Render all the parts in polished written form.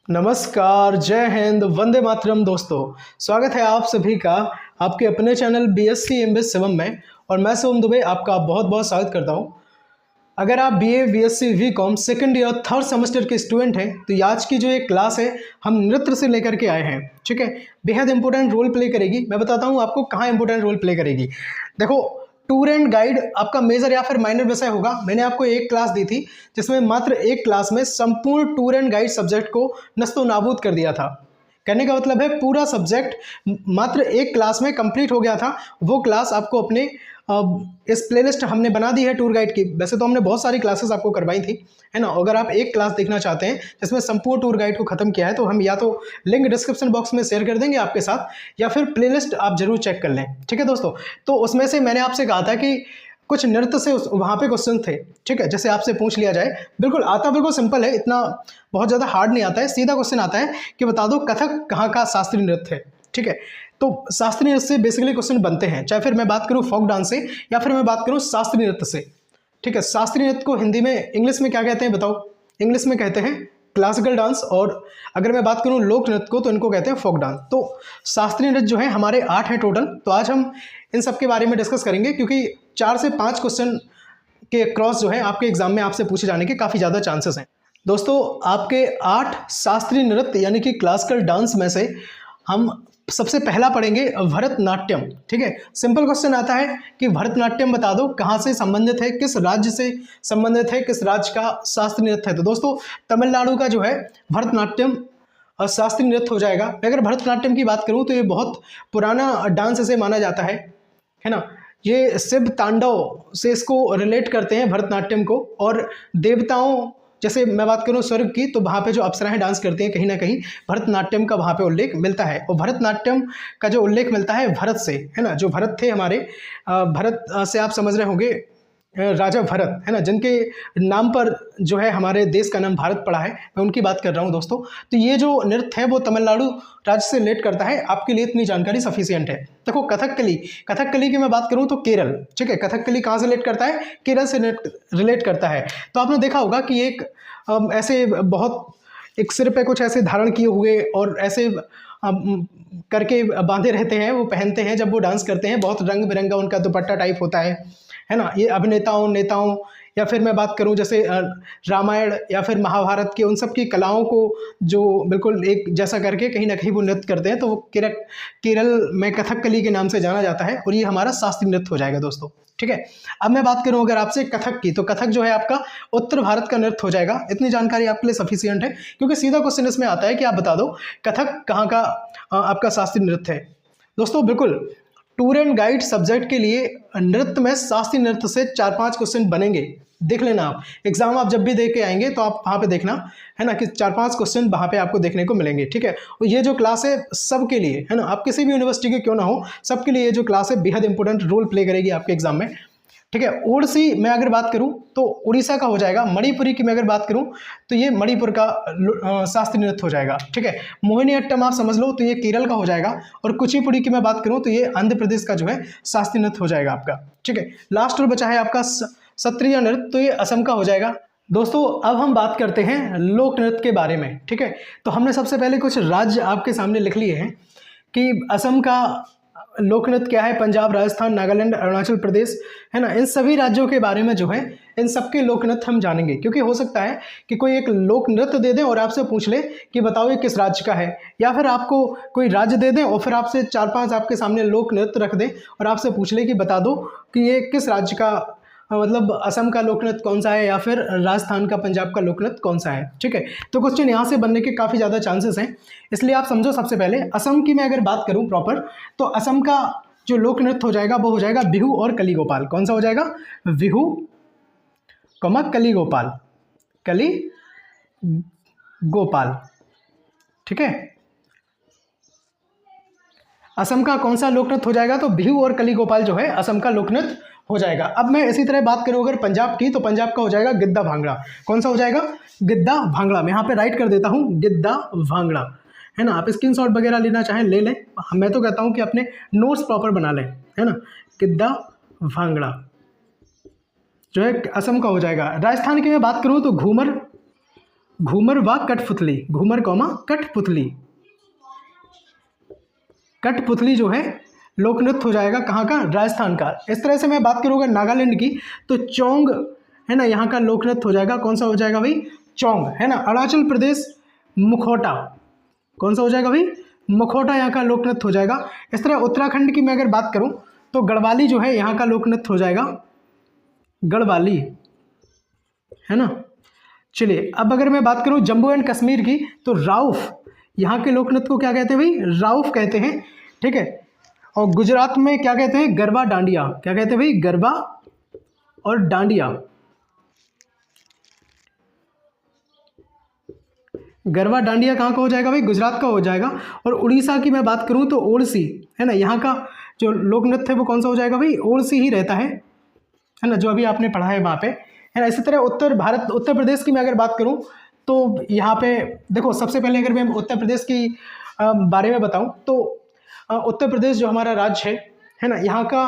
नमस्कार, जय हिंद, वंदे मातरम दोस्तों। स्वागत है आप सभी का आपके अपने चैनल बीएससी एमबीए शिवम में। और मैं शिवम दुबे आपका बहुत बहुत स्वागत करता हूं। अगर आप BA BSc BCom second year third semester के स्टूडेंट हैं तो ये आज की जो ये क्लास है हम नृत्य से लेकर के आए हैं। ठीक है, बेहद इंपॉर्टेंट रोल प्ले करेगी। मैं बताता हूँ आपको कहाँ इंपॉर्टेंट रोल प्ले करेगी। देखो, टूर एंड गाइड आपका मेजर या फिर माइनर विषय होगा। मैंने आपको एक क्लास दी थी जिसमें मात्र एक क्लास में संपूर्ण टूर एंड गाइड सब्जेक्ट को नस्तो नाबूद कर दिया था। कहने का मतलब है पूरा सब्जेक्ट मात्र एक क्लास में कंप्लीट हो गया था। वो क्लास आपको अपने इस प्लेलिस्ट हमने बना दी है टूर गाइड की। वैसे तो हमने बहुत सारी क्लासेस आपको करवाई थी, है ना। अगर आप एक क्लास देखना चाहते हैं जिसमें संपूर्ण टूर गाइड को खत्म किया है तो हम या तो लिंक डिस्क्रिप्शन बॉक्स में शेयर कर देंगे आपके साथ, या फिर प्लेलिस्ट आप जरूर चेक कर लें। ठीक है दोस्तों, तो उसमें से मैंने आपसे कहा था कि कुछ नृत्य से वहाँ पे क्वेश्चन थे। ठीक है, जैसे आपसे पूछ लिया जाए, बिल्कुल आता, बिल्कुल सिंपल है, इतना बहुत ज़्यादा हार्ड नहीं आता है। सीधा क्वेश्चन आता है कि बता दो कथक कहाँ का शास्त्रीय नृत्य है। ठीक है, तो शास्त्रीय नृत्य से बेसिकली क्वेश्चन बनते हैं, चाहे फिर मैं बात करूँ फोक डांस से या फिर मैं बात करूँ शास्त्रीय नृत्य से। ठीक है, शास्त्रीय नृत्य को हिंदी में इंग्लिश में क्या कहते हैं बताओ? इंग्लिश में कहते हैं क्लासिकल डांस, और अगर मैं बात करूँ लोक नृत्य को तो इनको कहते हैं फोक डांस। तो शास्त्रीय नृत्य जो है हमारे 8 हैं टोटल। तो आज हम इन सब के बारे में डिस्कस करेंगे, क्योंकि 4 से 5 क्वेश्चन के क्रॉस जो है आपके एग्जाम में आपसे पूछे जाने के काफ़ी ज़्यादा चांसेस हैं। दोस्तों, आपके 8 शास्त्रीय नृत्य यानी कि क्लासिकल डांस में से हम सबसे पहला पढ़ेंगे भरतनाट्यम। ठीक है, सिंपल क्वेश्चन आता है कि भरतनाट्यम बता दो कहाँ से संबंधित है, किस राज्य से संबंधित है, किस राज्य का शास्त्रीय नृत्य है। तो दोस्तों, तमिलनाडु का जो है भरतनाट्यम शास्त्रीय नृत्य हो जाएगा। अगर भरतनाट्यम की बात करूँ तो ये बहुत पुराना डांस इसे माना जाता है ना। ये शिव तांडव से इसको रिलेट करते हैं भरतनाट्यम को, और देवताओं जैसे मैं बात करूं स्वर्ग की, तो वहाँ पे जो अप्सराएं डांस करती हैं कहीं ना कहीं भरतनाट्यम का वहाँ पे उल्लेख मिलता है। और भरतनाट्यम का जो उल्लेख मिलता है भरत से, है ना। जो भरत थे हमारे, भरत से आप समझ रहे होंगे राजा भरत, है ना, जिनके नाम पर जो है हमारे देश का नाम भारत पड़ा है, मैं उनकी बात कर रहा हूँ दोस्तों। तो ये जो नृत्य है वो तमिलनाडु राज्य से रिलेट करता है। आपके लिए इतनी जानकारी सफिशियंट है। देखो, कथकली की मैं बात करूँ तो केरल। ठीक है, कथकली कहाँ से रिलेट करता है? केरल से रिलेट करता है। तो आपने देखा होगा कि एक ऐसे बहुत एक सिर पे कुछ ऐसे धारण किए हुए और ऐसे करके बांधे रहते हैं, वो पहनते हैं जब वो डांस करते हैं। बहुत रंग बिरंगा उनका दुपट्टा टाइप होता है ना। ये अभिनेताओं, नेताओं, या फिर मैं बात करूं जैसे रामायण या फिर महाभारत के, उन सब की कलाओं को जो बिल्कुल एक जैसा करके कहीं ना कहीं वो नृत्य करते हैं, तो वो केरल में कथकली के नाम से जाना जाता है, और ये हमारा शास्त्रीय नृत्य हो जाएगा दोस्तों। ठीक है, अब मैं बात करूं अगर आपसे कथक की, तो कथक जो है आपका उत्तर भारत का नृत्य हो जाएगा। इतनी जानकारी आपके लिए सफिशियंट है, क्योंकि सीधा क्वेश्चन इसमें आता है कि आप बता दो कथक कहाँ का आपका शास्त्रीय नृत्य है। दोस्तों, बिल्कुल टूर एंड गाइड सब्जेक्ट के लिए नृत्य में शास्त्रीय नृत्य से 4-5 क्वेश्चन बनेंगे। देख लेना, आप एग्जाम आप जब भी दे के आएंगे तो आप वहाँ पे देखना, है ना, कि 4-5 क्वेश्चन वहाँ पे आपको देखने को मिलेंगे। ठीक है, और ये जो क्लास है सबके लिए, है ना, आप किसी भी यूनिवर्सिटी के क्यों ना हो, सबके लिए ये जो क्लास है बेहद इंपॉर्टेंट रोल प्ले करेगी आपके एग्जाम में। ठीक है, ओडिसी मैं अगर बात करूं तो उड़ीसा का हो जाएगा। मणिपुरी की मैं अगर बात करूं तो ये मणिपुर का शास्त्रीय नृत्य हो जाएगा। ठीक है, मोहिनीअट्टम आप समझ लो तो ये केरल का हो जाएगा। और कुचिपुड़ी की मैं बात करूं तो ये आंध्र प्रदेश का जो है शास्त्रीय नृत्य हो जाएगा आपका। ठीक है, लास्ट और बचा है आपका सत्रिय नृत्य, तो ये असम का हो जाएगा। दोस्तों, अब हम बात करते हैं लोक नृत्य के बारे में। ठीक है, तो हमने सबसे पहले कुछ राज्य आपके सामने लिख लिए हैं कि असम का लोक नृत्य क्या है, पंजाब, राजस्थान, नागालैंड, अरुणाचल प्रदेश, है ना। इन सभी राज्यों के बारे में जो है इन सबके लोक नृत्य हम जानेंगे, क्योंकि हो सकता है कि कोई एक लोक नृत्य दे दें और आपसे पूछ ले कि बताओ ये किस राज्य का है, या फिर आपको कोई राज्य दे दें और फिर आपसे 4-5 आपके सामने लोक नृत्य रख दें और आपसे पूछ ले कि बता दो कि ये किस राज्य का, मतलब असम का लोक नृत्य कौन सा है या फिर राजस्थान का, पंजाब का लोक नृत्य कौन सा है। ठीक है, तो क्वेश्चन यहाँ से बनने के काफ़ी ज़्यादा चांसेस हैं, इसलिए आप समझो। सबसे पहले असम की मैं अगर बात करूँ प्रॉपर, तो असम का जो लोक नृत्य हो जाएगा वो हो जाएगा बिहू और कली गोपाल। कौन सा हो जाएगा? बिहू कली गोपाल, कली गोपाल। ठीक है, असम का कौन सा लोक नृत्य हो जाएगा? तो बिहू और कली गोपाल जो है असम का लोक नृत्य हो जाएगा। अब मैं इसी तरह बात करूं अगर पंजाब की, तो पंजाब का हो जाएगा गिद्दा भांगड़ा। कौन सा हो जाएगा? गिद्दा भांगड़ा। मैं यहाँ पे राइट कर देता हूँ गिद्दा भांगड़ा, है ना। आप स्क्रीनशॉट वगैरह लेना चाहें ले लें, मैं तो कहता हूँ कि अपने नोट्स प्रॉपर बना लें, है ना। गिद्दा भांगड़ा जो है असम का हो जाएगा। राजस्थान की मैं बात करूँ तो घूमर घूमर व कठपुतली, घूमर कौमा कठपुतली। कठपुतली जो है लोक नृत्य हो जाएगा कहाँ का, राजस्थान का। इस तरह से मैं बात करूँगा नागालैंड की तो चोंग है ना, यहाँ का लोक नृत्य हो जाएगा, कौन सा हो जाएगा भाई, चोंग है ना। अरुणाचल प्रदेश मुखौटा, कौन सा हो जाएगा भाई, मुखौटा यहाँ का लोक नृत्य हो जाएगा। इस तरह उत्तराखंड की मैं अगर बात करूँ तो गढ़वाली जो है यहाँ का लोक नृत्य हो जाएगा, गढ़वाली है ना। चलिए अब अगर मैं बात करूँ जम्मू एंड कश्मीर की तो राउफ, यहाँ के लोक नृत्य को क्या कहते हैं भाई, राउफ कहते हैं, ठीक है। और गुजरात में क्या कहते हैं, गरबा डांडिया, क्या कहते हैं भाई, गरबा और डांडिया। गरबा डांडिया कहाँ का हो जाएगा भाई, गुजरात का हो जाएगा। और उड़ीसा की मैं बात करूँ तो ओड़सी है ना, यहाँ का जो लोक नृत्य है वो कौन सा हो जाएगा भाई, ओड़सी ही रहता है ना, जो अभी आपने पढ़ा है वहाँ पे है ना। इसी तरह उत्तर प्रदेश की मैं अगर बात करूँ तो यहाँ पे देखो, सबसे पहले अगर मैं उत्तर प्रदेश की बारे में बताऊँ तो उत्तर प्रदेश जो हमारा राज्य है ना, यहाँ का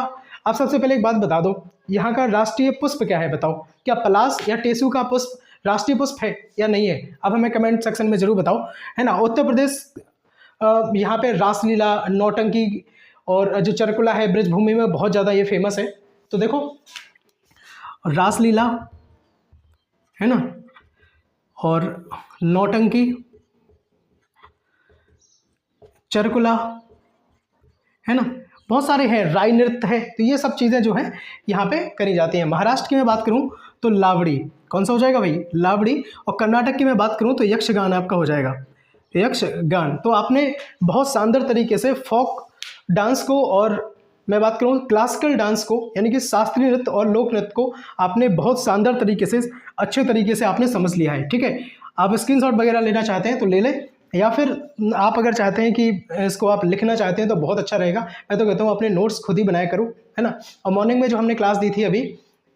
आप सबसे पहले एक बात बता दो, यहाँ का राष्ट्रीय पुष्प क्या है बताओ, क्या पलाश या टेसू का पुष्प राष्ट्रीय पुष्प है या नहीं है, अब हमें कमेंट सेक्शन में जरूर बताओ है ना। उत्तर प्रदेश यहाँ पे रासलीला, नौटंकी और जो चरकुला है ब्रजभूमि में बहुत ज़्यादा ये फेमस है। तो देखो रासलीला है ना, और नौटंकी, चरकुला है ना, बहुत सारे हैं, राई नृत्य है, तो ये सब चीज़ें जो है यहाँ पे करी जाती हैं। महाराष्ट्र की मैं बात करूँ तो लावड़ी, कौन सा हो जाएगा भाई, लावड़ी। और कर्नाटक की मैं बात करूँ तो यक्षगान आपका हो जाएगा, यक्षगान। तो आपने बहुत शानदार तरीके से फोक डांस को और मैं बात करूँ क्लासिकल डांस को यानी कि शास्त्रीय नृत्य और लोक नृत्य को आपने बहुत शानदार तरीके से, अच्छे तरीके से आपने समझ लिया है, ठीक है। आप स्क्रीनशॉट वगैरह लेना चाहते हैं तो ले लें, या फिर आप अगर चाहते हैं कि इसको आप लिखना चाहते हैं तो बहुत अच्छा रहेगा। मैं तो कहता हूँ अपने नोट्स खुद ही बनाया करूँ है ना। और मॉर्निंग में जो हमने क्लास दी थी अभी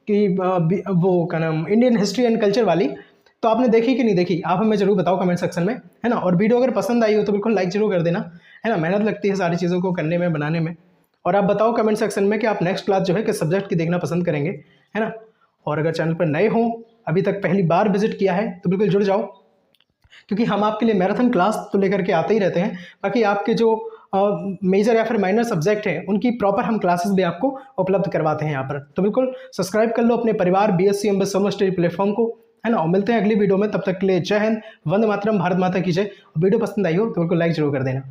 कि वो क्या नाम, इंडियन हिस्ट्री एंड कल्चर वाली, तो आपने देखी कि नहीं देखी, आप हमें जरूर बताओ कमेंट सेक्शन में है ना। और वीडियो अगर पसंद आई हो तो बिल्कुल लाइक जरूर कर देना है ना, मेहनत लगती है सारी चीज़ों को करने में, बनाने में। और आप बताओ कमेंट सेक्शन में कि आप नेक्स्ट क्लास जो है किस सब्जेक्ट की देखना पसंद करेंगे है ना। और अगर चैनल पर नए हों, अभी तक पहली बार विजिट किया है तो बिल्कुल जुड़ जाओ, क्योंकि हम आपके लिए मैराथन क्लास तो लेकर के आते ही रहते हैं। बाकी आपके जो मेजर या फिर माइनर सब्जेक्ट हैं उनकी प्रॉपर हम क्लासेस भी आपको उपलब्ध करवाते हैं यहाँ पर। तो बिल्कुल सब्सक्राइब कर लो अपने परिवार BSc MBA summer study platform को है ना। और मिलते हैं अगली वीडियो में, तब तक के लिए जय हिंद, वंदे मातरम, भारत माता की जय। वीडियो पसंद आई हो तो बिल्कुल लाइक जरूर कर देना।